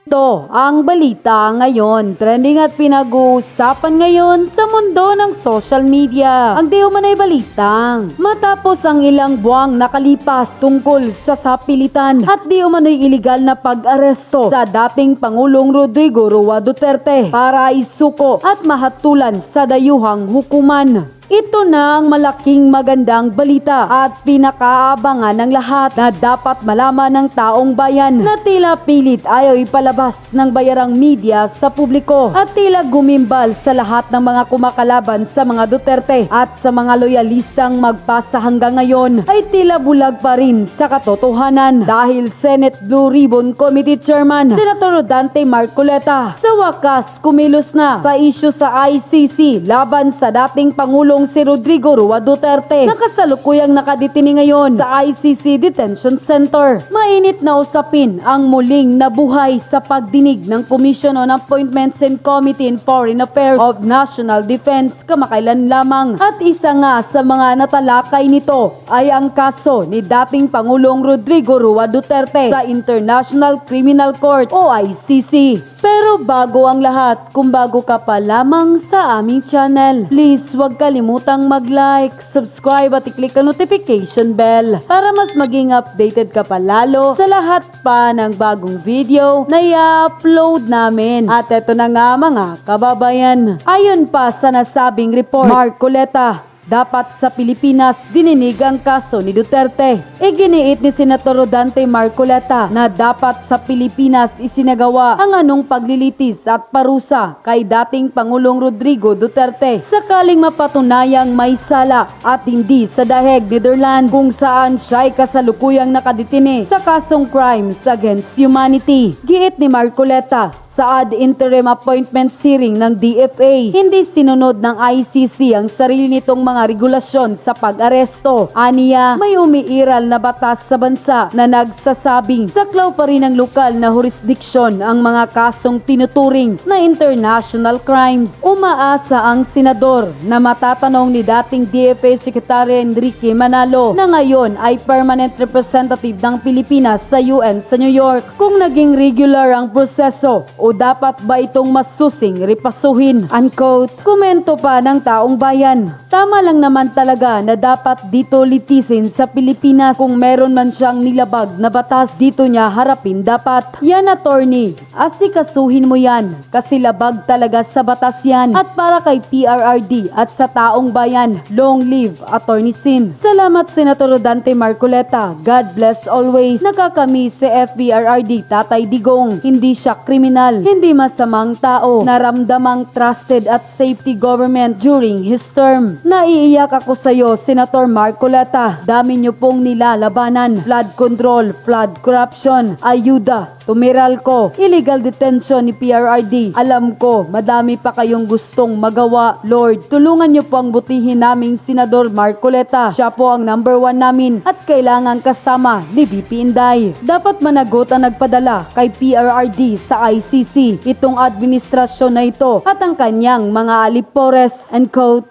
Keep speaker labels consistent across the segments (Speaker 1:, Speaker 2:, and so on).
Speaker 1: Ito ang balita ngayon. Trending at pinag-uusapan ngayon sa mundo ng social media. Ang di umanay balitang matapos ang ilang buwang nakalipas tungkol sa sapilitan at di umano'y iligal na pag-aresto sa dating Pangulong Rodrigo Roa Duterte para isuko at mahatulan sa dayuhang hukuman. Ito na ang malaking magandang balita at pinakaabangan ng lahat na dapat malaman ng taong bayan na tila pilit ayaw ipalabas ng bayarang media sa publiko at tila gumimbal sa lahat ng mga kumakalaban sa mga Duterte at sa mga loyalistang magpasa hanggang ngayon ay tila bulag pa rin sa katotohanan dahil Senate Blue Ribbon Committee Chairman Senator Dante Marcoleta sa wakas kumilos na sa isyu sa ICC laban sa dating Pangulong si Rodrigo Roa Duterte na kasalukuyang nakadetini ngayon sa ICC Detention Center. Mainit na usapin ang muling nabuhay sa pagdinig ng Commission on Appointments and Committee in Foreign Affairs of National Defense kamakailan lamang at isa nga sa mga natalakay nito ay ang kaso ni dating Pangulong Rodrigo Roa Duterte sa International Criminal Court o ICC. Pero bago ang lahat, kung bago ka pa lamang sa aming channel, please huwag kalimutang mag-like, subscribe at i-click ang notification bell para mas maging updated ka pa lalo sa lahat pa ng bagong video na i-upload namin. At eto na nga mga kababayan, ayon pa sa nasabing report, MARCOLETA, dapat sa Pilipinas dininig ang kaso ni Duterte. Iginiit ni Senator Dante Marcoleta na dapat sa Pilipinas isinagawa ang anong paglilitis at parusa kay dating Pangulong Rodrigo Duterte sakaling mapatunayang may sala at hindi sa daheg Netherlands kung saan siya ay kasalukuyang nakadetine sa kasong crimes against humanity. Giit ni Marcoleta, sa ad interim appointment hearing ng DFA, hindi sinunod ng ICC ang sarili nitong mga regulasyon sa pag-aresto. Aniya, may umiiral na batas sa bansa na nagsasabing saklaw pa rin ng lokal na jurisdiksyon ang mga kasong tinuturing na international crimes. Umaasa ang senador na matatanong ni dating DFA Secretary Enrique Manalo na ngayon ay permanent representative ng Pilipinas sa UN sa New York kung naging regular ang proseso o dapat ba itong masusing repasuhin? Unquote. Komento pa ng taong bayan, tama lang naman talaga na dapat dito litisin sa Pilipinas kung meron man siyang nilabag na batas dito niya harapin dapat. Yan attorney, asikasuhin mo yan kasi labag talaga sa batas yan. At para kay PRRD at sa taong bayan, long live Attorney Sin. Salamat Senator Dante Marcoleta, God bless always. Nakakami si FPRRD Tatay Digong, hindi siya kriminal, hindi masamang tao, naramdamang trusted at safety government during his term. Naiiyak ako sa iyo, Senator Marcoleta. Dami niyo pong nilalabanan. Flood control, flood corruption, ayuda, tumiral ko, illegal detention ni PRRD. Alam ko, madami pa kayong gustong magawa. Lord, tulungan niyo po ang butihin naming Senador Marcoleta. Siya po ang number 1 namin at kailangan kasama ni VP Inday. Dapat managot ang nagpadala kay PRRD sa ICC itong administrasyon na ito at ang kanyang mga alipores. End quote.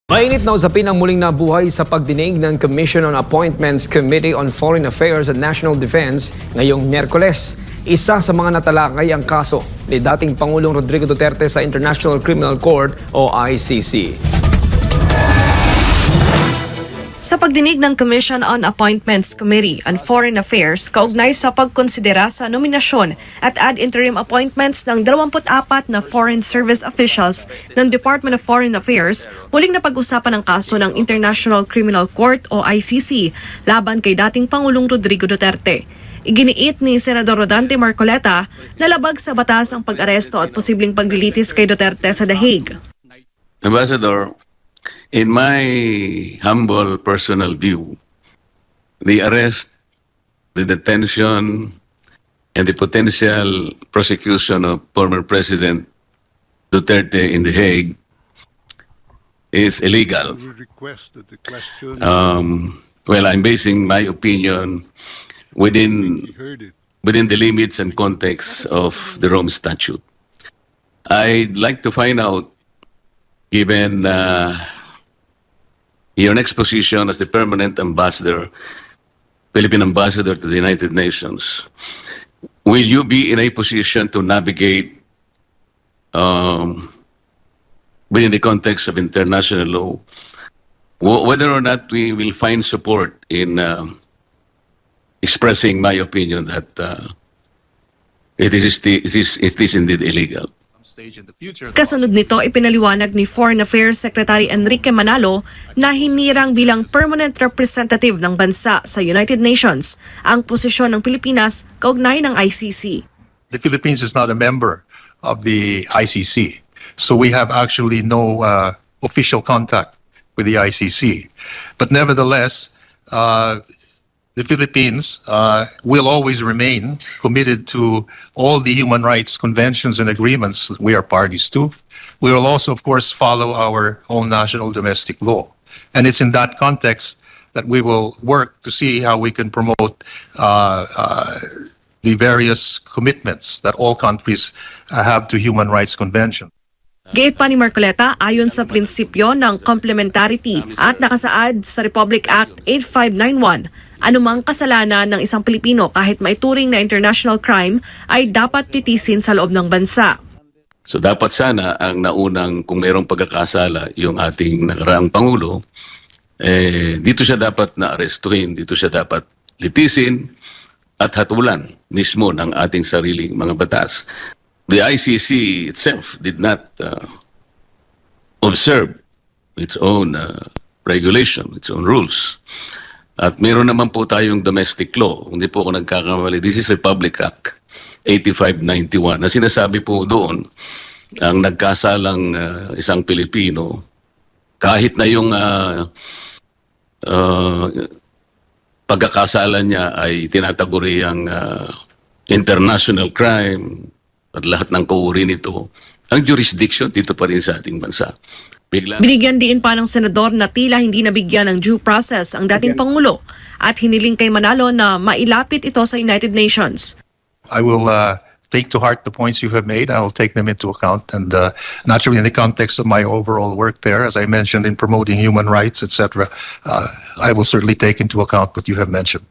Speaker 2: Mainit na usapin ang muling nabuhay sa pagdinig ng Commission on Appointments Committee on Foreign Affairs and National Defense ngayong Miyerkules. Isa sa mga natalakay ang kaso ni dating Pangulong Rodrigo Duterte sa International Criminal Court o ICC.
Speaker 3: Sa pagdinig ng Commission on Appointments Committee on Foreign Affairs kaugnay sa pagkonsidera sa nominasyon at ad interim appointments ng 24 na foreign service officials ng Department of Foreign Affairs, muling napag-usapan ang kaso ng International Criminal Court o ICC laban kay dating Pangulong Rodrigo Duterte. Iginiit ni Senador Dante Marcoleta na labag sa batas ang pag-aresto at posibleng paglilitis kay Duterte sa The Hague.
Speaker 4: Ambassador, in my humble personal view, the arrest, the detention, and the potential prosecution of former President Duterte in The Hague is illegal. Well, I'm basing my opinion within the limits and context of the Rome Statute. I'd like to find out, given your next position as the permanent ambassador, Philippine ambassador to the United Nations, will you be in a position to navigate within the context of international law, whether or not we will find support in expressing my opinion that it is indeed illegal?
Speaker 3: Kasunod nito, ipinaliwanag ni Foreign Affairs Secretary Enrique Manalo na hinirang bilang permanent representative ng bansa sa United Nations ang posisyon ng Pilipinas kaugnay ng ICC.
Speaker 5: The Philippines is not a member of the ICC, so we have actually no official contact with the ICC. But nevertheless, the Philippines will always remain committed to all the human rights conventions and agreements that we are parties to. We will also, of course, follow our own national domestic law. And it's in that context that we will work to see how we can promote the various commitments that all countries have to human rights conventions.
Speaker 3: Gate pa ni Marcoleta, ayon sa prinsipyo ng complementarity at nakasaad sa Republic Act 8591, anumang kasalanan ng isang Pilipino kahit maituring na international crime ay dapat titisin sa loob ng bansa.
Speaker 4: So dapat sana ang naunang, kung mayroong pagkakasala, yung ating nakaraang Pangulo, dito siya dapat na-arestuhin, dito siya dapat litisin at hatulan mismo ng ating sariling mga batas. The ICC itself did not observe its own regulation, its own rules. At meron naman po tayong domestic law, hindi po ako nagkakamali. This is Republic Act 8591 na sinasabi po doon ang nagkasalang isang Pilipino, kahit na yung pagkakasala niya ay tinataguri ang international crime at lahat ng kauri nito, ang jurisdiction dito pa rin sa ating bansa.
Speaker 3: Binigyan din pa ng senador na tila hindi nabigyan ng due process ang dating Pangulo at hiniling kay Manalo na mailapit ito sa United Nations.
Speaker 5: I will take to heart the points you have made. I will take them into account. And naturally, in the context of my overall work there, as I mentioned, in promoting human rights, etc., I will certainly take into account what you have mentioned.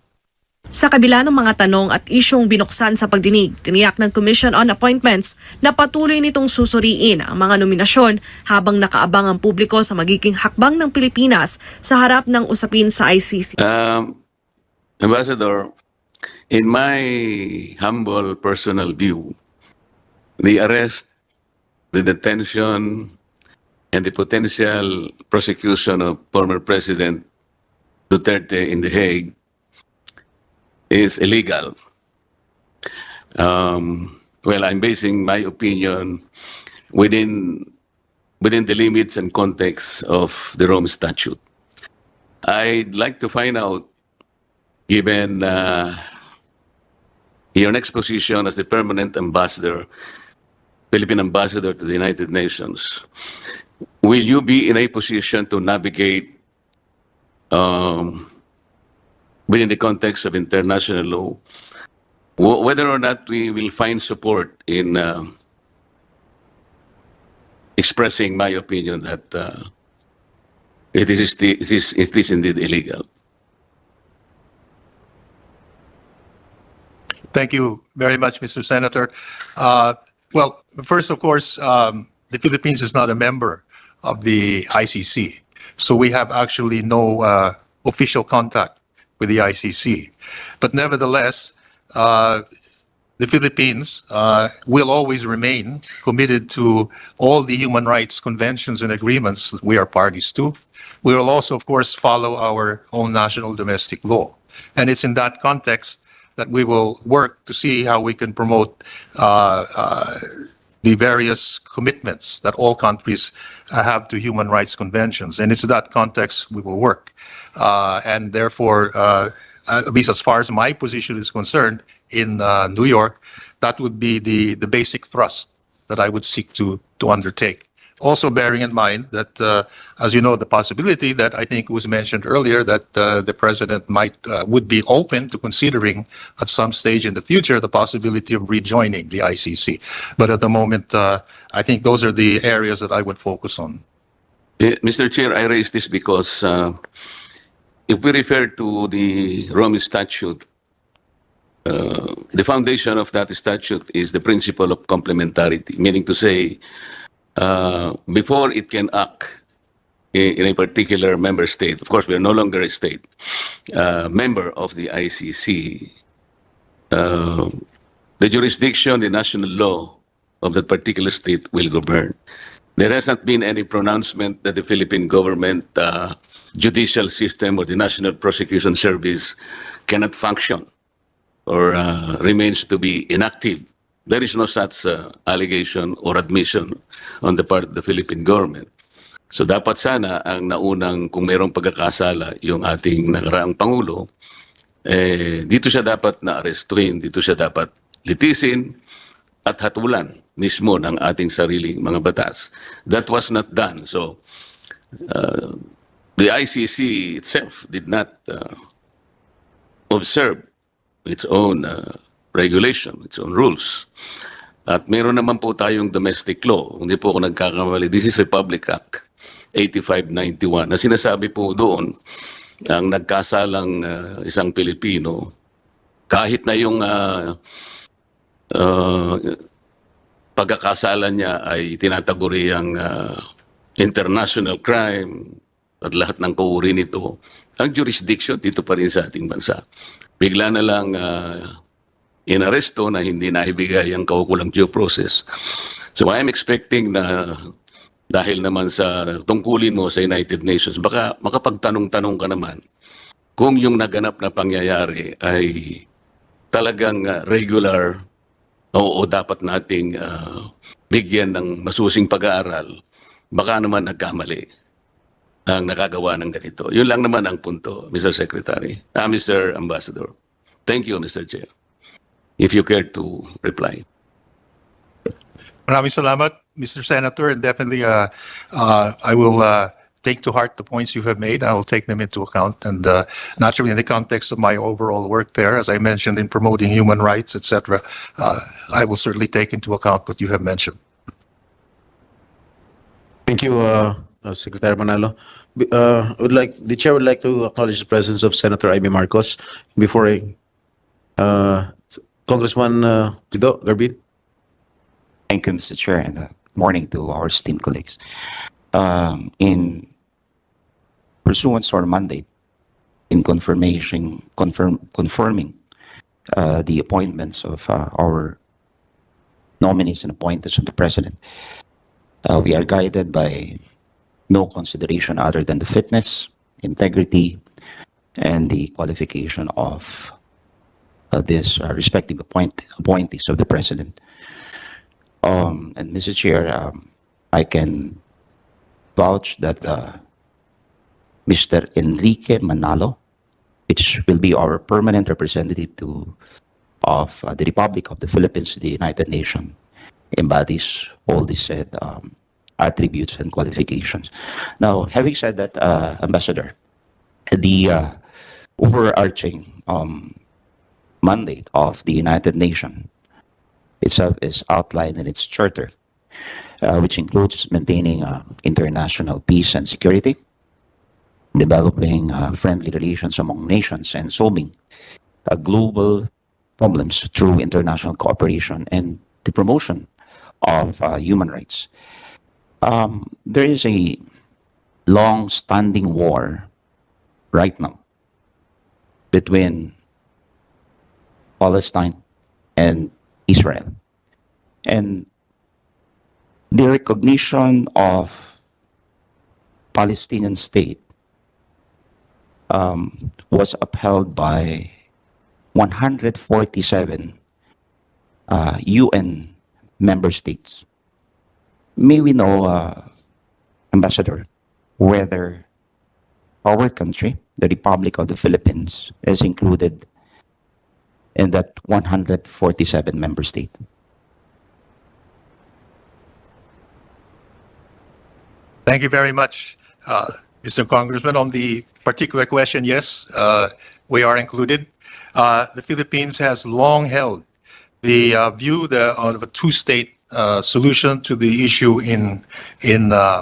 Speaker 3: Sa kabila ng mga tanong at isyong binuksan sa pagdinig, tiniyak ng Commission on Appointments na patuloy nitong susuriin ang mga nominasyon habang nakaabang ang publiko sa magiging hakbang ng Pilipinas sa harap ng usapin sa ICC.
Speaker 4: Ambassador, in my humble personal view, the arrest, the detention, and the potential prosecution of former President Duterte in The Hague is illegal. Well, I'm basing my opinion within the limits and context of the Rome Statute. I'd like to find out, given your next position as the permanent ambassador, Philippine ambassador to the United Nations, will you be in a position to navigate within the context of international law, whether or not we will find support in expressing my opinion that it is indeed illegal?
Speaker 5: Thank you very much, Mr. Senator. Well, first, of course, the Philippines is not a member of the ICC, so we have actually no official contact with the ICC. But nevertheless, the Philippines will always remain committed to all the human rights conventions and agreements that we are parties to. We will also, of course, follow our own national domestic law. And it's in that context that we will work to see how we can promote the various commitments that all countries have to human rights conventions. And it's in that context we will work. And therefore, at least as far as my position is concerned in New York, that would be the basic thrust that I would seek to undertake. Also bearing in mind that, as you know, the possibility that I think was mentioned earlier that the president would be open to considering at some stage in the future the possibility of rejoining the ICC. But at the moment, I think those are the areas that I would focus on.
Speaker 4: Mr. Chair, I raise this because if we refer to the Rome Statute, the foundation of that statute is the principle of complementarity, meaning to say, before it can act in a particular member state, of course, we are no longer a state member of the ICC, the jurisdiction, the national law of that particular state will govern. There has not been any pronouncement that the Philippine government, judicial system, or the National Prosecution Service cannot function or remains to be inactive. There is no such allegation or admission on the part of the Philippine government. So dapat sana ang naunang, kung mayroong pagkakasala yung ating nakaraang Pangulo, dito siya dapat na-arestuhin, dito siya dapat litisin at hatulan mismo ng ating sariling mga batas. That was not done. So the ICC itself did not observe its own regulation, its own rules. At meron naman po tayong domestic law. Hindi po ako nagkakamali. This is Republic Act 8591 na sinasabi po doon ang nagkasalang isang Pilipino, kahit na yung pagkakasala niya ay tinataguri ang international crime at lahat ng kauri nito, ang jurisdiction dito pa rin sa ating bansa. Bigla na lang inaresto na hindi naibigay ang kaukulang due process. So I am expecting na dahil naman sa tungkulin mo sa United Nations, baka makapagtanong-tanong ka naman kung yung naganap na pangyayari ay talagang regular o dapat nating bigyan ng masusing pag-aaral, baka naman nagkamali ang nakagawa ng ganito. Yun lang naman ang punto, Mr. Secretary. Mr. Ambassador. Thank you, Mr. Chair. If you care to reply.
Speaker 5: Maraming salamat, Mr. Senator, and definitely I will take to heart the points you have made. I will take them into account, and naturally, in the context of my overall work there, as I mentioned, in promoting human rights, etc., I will certainly take into account what you have mentioned.
Speaker 6: Thank you, Secretary Manalo. The chair would like to acknowledge the presence of Senator Amy Marcos before Congressman Guido Garbin.
Speaker 7: Thank you, Mr. Chair, and good morning to our esteemed colleagues. In pursuance to our mandate, in confirming the appointments of our nominees and appointees of the President, we are guided by no consideration other than the fitness, integrity, and the qualification of this respective appointees of the President. And Mr. Chair, I can vouch that Mr. Enrique Manalo, which will be our permanent representative of the Republic of the Philippines to the United Nations, embodies all these said attributes and qualifications. Now, having said that, Ambassador, the overarching mandate of the United Nations itself is outlined in its charter, which includes maintaining international peace and security, developing friendly relations among nations, and solving global problems through international cooperation and the promotion of human rights. There is a long-standing war right now between Palestine and Israel. And the recognition of Palestinian state was upheld by 147 UN member states. May we know, Ambassador, whether our country, the Republic of the Philippines, is included in that 147 member state?
Speaker 5: Thank you very much, Mr. Congressman. On the particular question, yes, we are included. The Philippines has long held the view of a two-state solution to the issue in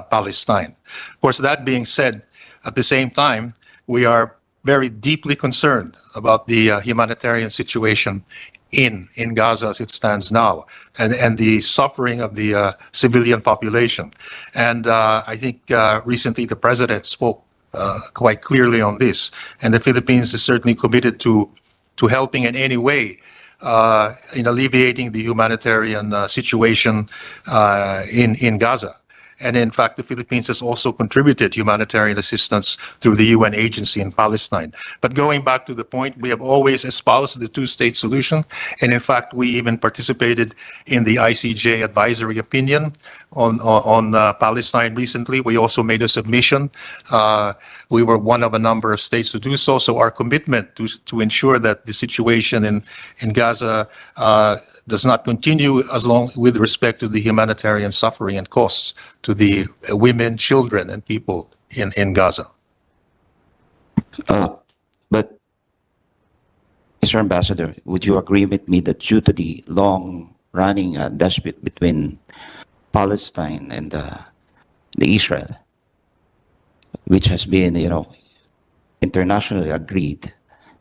Speaker 5: Palestine. Of course, that being said, at the same time, we are very deeply concerned about the humanitarian situation in Gaza as it stands now, and the suffering of the civilian population. And I think recently the president spoke quite clearly on this, and the Philippines is certainly committed to helping in any way in alleviating the humanitarian situation in Gaza. And in fact, the Philippines has also contributed humanitarian assistance through the UN agency in Palestine. But going back to the point, we have always espoused the two-state solution. And in fact, we even participated in the ICJ advisory opinion on Palestine recently. We also made a submission. We were one of a number of states to do so. So our commitment to ensure that the situation in Gaza does not continue as long with respect to the humanitarian suffering and costs to the women, children, and people in Gaza.
Speaker 7: But, Mr. Ambassador, would you agree with me that due to the long-running dispute between Palestine and the Israel, which has been, internationally agreed,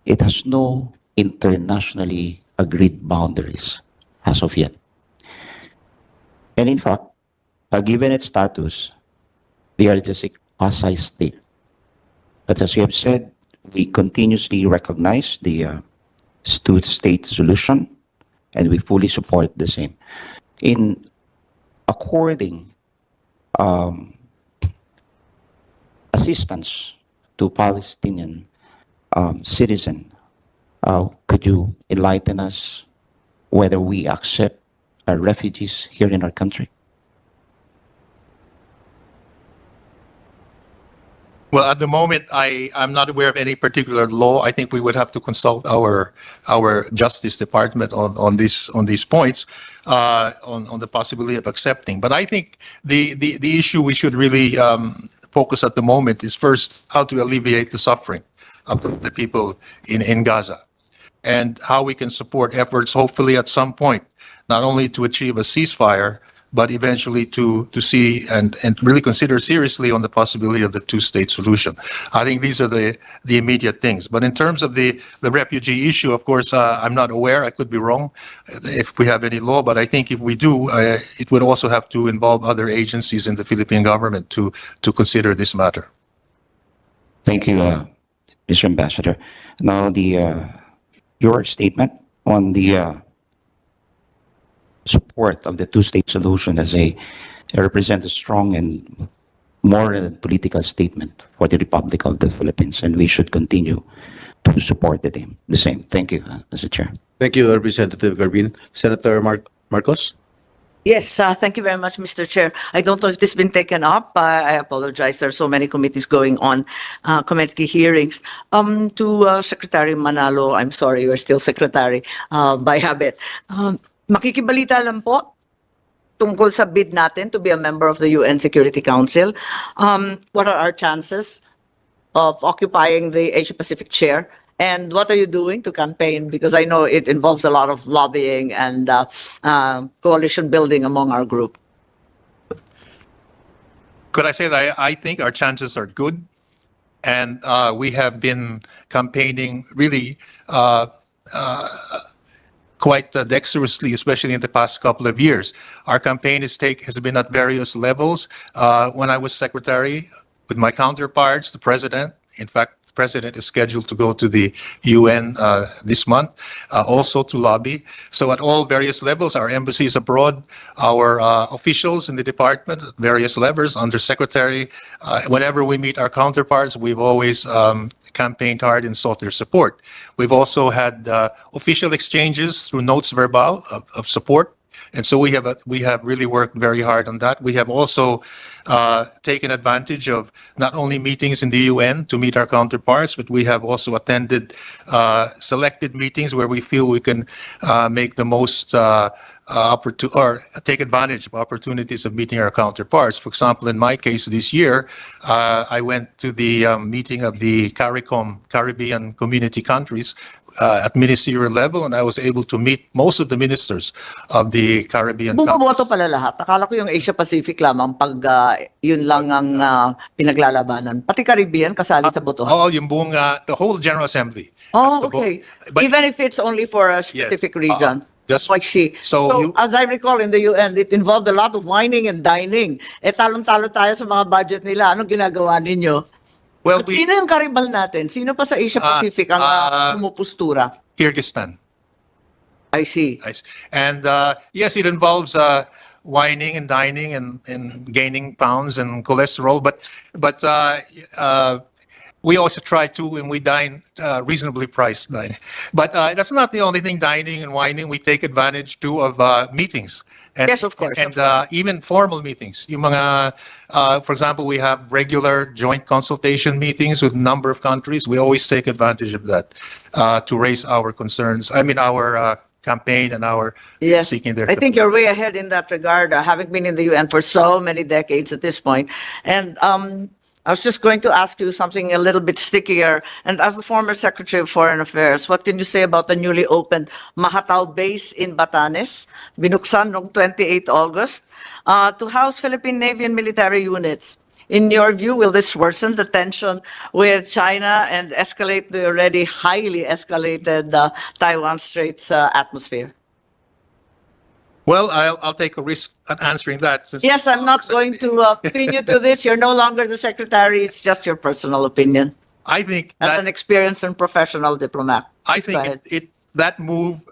Speaker 7: it has no internationally agreed boundaries as of yet. And in fact, given its status, they are just a quasi-state. But as you have said, we continuously recognize the two-state solution, and we fully support the same. In according assistance to Palestinian citizen, could you enlighten us whether we accept refugees here in our country?
Speaker 5: Well, at the moment, I'm not aware of any particular law. I think we would have to consult our Justice Department on these points, on the possibility of accepting. But I think the issue we should really focus at the moment is first how to alleviate the suffering of the people in Gaza, and how we can support efforts, hopefully at some point, not only to achieve a ceasefire, but eventually to see and really consider seriously on the possibility of the two-state solution. I think these are the immediate things. But in terms of the refugee issue, of course, I'm not aware. I could be wrong if we have any law, but I think if we do, it would also have to involve other agencies in the Philippine government to consider this matter.
Speaker 7: Thank you, Mr. Ambassador. Now, your statement on the support of the two-state solution as represents a strong and moral and political statement for the Republic of the Philippines, and we should continue to support the same. Thank you, Mr. Chair.
Speaker 6: Thank you, Representative Garbin. Senator Marcos?
Speaker 8: Yes, thank you very much, Mr. Chair. I don't know if this has been taken up. I apologize. There are so many committees going on, committee hearings. To Secretary Manalo, I'm sorry, you're still Secretary by habit. Makikibalita lang po tungkol sa bid natin to be a member of the UN Security Council. What are our chances of occupying the Asia-Pacific chair? And what are you doing to campaign? Because I know it involves a lot of lobbying and coalition building among our group.
Speaker 5: Could I say that I think our chances are good, and we have been campaigning really quite dexterously, especially in the past couple of years. Our campaign has been at various levels. When I was secretary, with my counterparts, the president, in fact, the president is scheduled to go to the UN this month, also to lobby. So at all various levels, our embassies abroad, our officials in the department, various levels, undersecretary, whenever we meet our counterparts, we've always campaigned hard and sought their support. We've also had official exchanges through notes verbal of support. And so we have really worked very hard on that. We have also taken advantage of not only meetings in the UN to meet our counterparts, but we have also attended selected meetings where we feel we can make the most or take advantage of opportunities of meeting our counterparts. For example, in my case this year, I went to the meeting of the CARICOM, Caribbean Community Countries, at ministerial level, and I was able to meet most of the ministers of the Caribbean countries.
Speaker 8: Bumoboto pala lahat. Akala ko yung Asia Pacific lamang pag yun lang ang pinaglalabanan. Pati Caribbean kasali sa botohan.
Speaker 5: Oh, yung buong, the whole General Assembly. has
Speaker 8: Oh,
Speaker 5: to vote.
Speaker 8: okay.
Speaker 5: But-
Speaker 8: Even if it's only for a specific region.
Speaker 5: Just-
Speaker 8: I see.
Speaker 5: so
Speaker 8: So,
Speaker 5: you-
Speaker 8: as I recall in the UN, it involved a lot of whining and dining. Talong-talo tayo sa mga budget nila. Anong ginagawa ninyo?
Speaker 5: Well,
Speaker 8: At sino yung karibal natin? Sino pa sa Asia Pacific ang pumupustura?
Speaker 5: Kyrgyzstan.
Speaker 8: I see.
Speaker 5: Nice. And yes, it involves whining and dining and gaining pounds and cholesterol, but we also try to, when we dine, reasonably priced dining. But that's not the only thing, dining and whining. We take advantage too of meetings. And,
Speaker 8: Yes, of course,
Speaker 5: And
Speaker 8: of
Speaker 5: even formal meetings. Yung mga, for example, we have regular joint consultation meetings with a number of countries. We always take advantage of that to raise our concerns. I mean, our campaign and our
Speaker 8: Yes,
Speaker 5: seeking their.
Speaker 8: I think you're way ahead in that regard, having been in the UN for so many decades at this point. And I was just going to ask you something a little bit stickier. And as the former Secretary of Foreign Affairs, what can you say about the newly opened Mahatao base in Batanes, binuksan noong 28 August, to house Philippine Navy and military units? In your view, will this worsen the tension with China and escalate the already highly escalated Taiwan Straits atmosphere?
Speaker 5: Well, I'll take a risk at answering that. Since
Speaker 8: Yes, I'm not going to pin you to this. You're no longer the secretary. It's just your personal opinion
Speaker 5: I think
Speaker 8: as
Speaker 5: that
Speaker 8: an experienced and professional diplomat.
Speaker 5: I
Speaker 8: Please go
Speaker 5: think
Speaker 8: ahead.
Speaker 5: that move,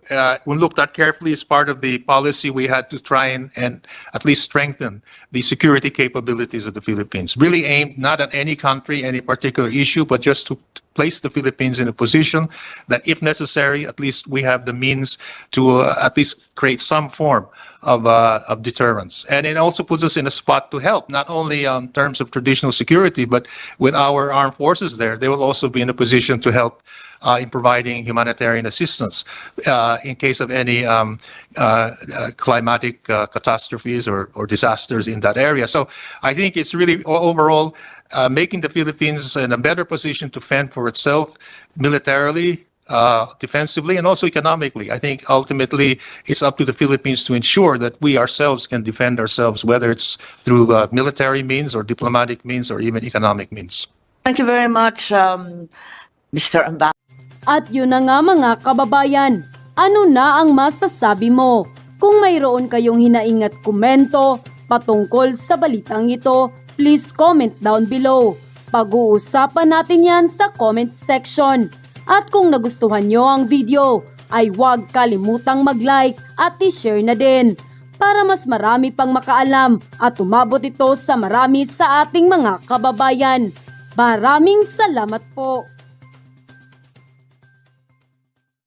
Speaker 5: when looked at carefully, is part of the policy we had to try and at least strengthen the security capabilities of the Philippines. Really aimed not at any country, any particular issue, but just to place the Philippines in a position that, if necessary, at least we have the means to at least create some form of deterrence. And it also puts us in a spot to help, not only in terms of traditional security, but with our armed forces there, they will also be in a position to help in providing humanitarian assistance in case of any climatic catastrophes or disasters in that area. So I think it's really overall making the Philippines in a better position to fend for itself militarily, defensively, and also economically. I think ultimately it's up to the Philippines to ensure that we ourselves can defend ourselves, whether it's through military means or diplomatic means or even economic means.
Speaker 8: Thank you very much, Mr. Ambassador.
Speaker 1: At yun na nga mga kababayan, ano na ang masasabi mo? Kung mayroon kayong hinaing at komento patungkol sa balitang ito, please comment down below. Pag-uusapan natin yan sa comment section. At kung nagustuhan nyo ang video, ay huwag kalimutang mag-like at i-share na din para mas marami pang makaalam at umabot ito sa marami sa ating mga kababayan. Maraming salamat po!